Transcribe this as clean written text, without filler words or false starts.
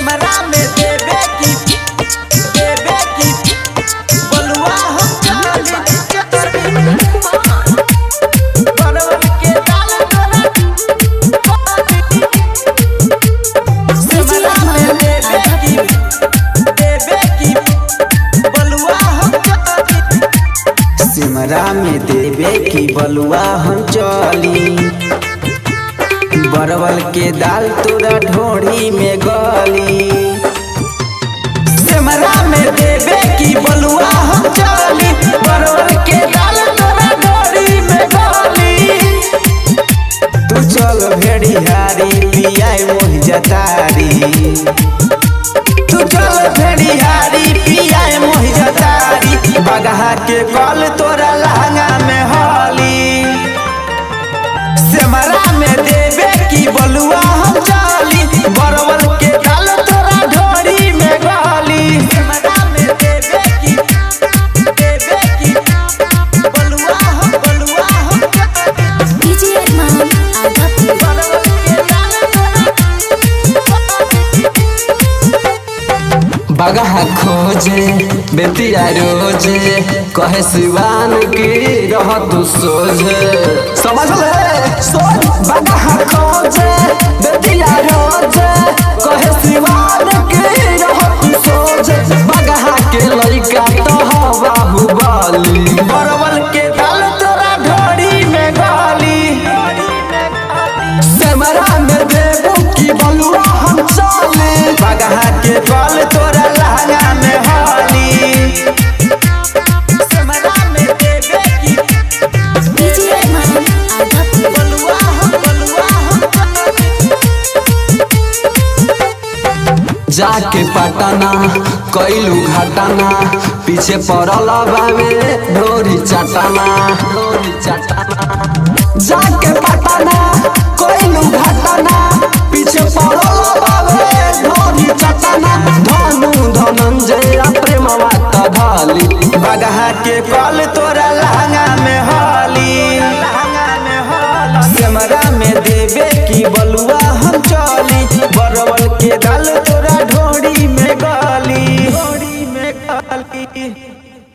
सेमरा में देवे की बलुआ हम चाली परवल के दाल तोरा सेमरा में देवे की बलुआ हम चाली सेमरा में देवे की बलुआ हम चली परवल के दाल तोरा ढोड़ी में गली सेमरा में देवे की बलुआ हम चली परवल के दाल तोरा ढोड़ी में गली तू चल भेड़िहारी पियाई मोहि जतारी तू चल भेड़िहारी पियाई मोहि जतारी बगहा के कल तोरा लहंगा में हली सेमरा में देवे की बलुआ हम चाली परवल के दाल तोरा ढोड़ी में गली सेमरा में देवे की बलुआ हम डीजे अरमान आधा परवल के दाल बगहा खोजे बेतिया रोजे कहे सिवान की रह तू सोझे समझ ले सोच बगहा खोजे बेतिया रोजे कहे सिवान की रह तू सोझे बगहा के लइका तो बाहुबली परवल के दाल तोरा ढोड़ी में गली सेमरा में देबू की बलुआ हम चले बगहा के कल तोरा लहंगा में हली सेमरा में देवे की डीजे अरमान आधा बलुआ हम जाके पटना कैलू घटना पीछे पड़ल बावे ढोरी चटना जाके पटना कैलू घटना पीछे पड़ल बावे ढोरी चटना धनु धनंजय प्रेमवा तधली बगहा के कल तोरा लहंगा में हली सेमरा में देवे की बलुआ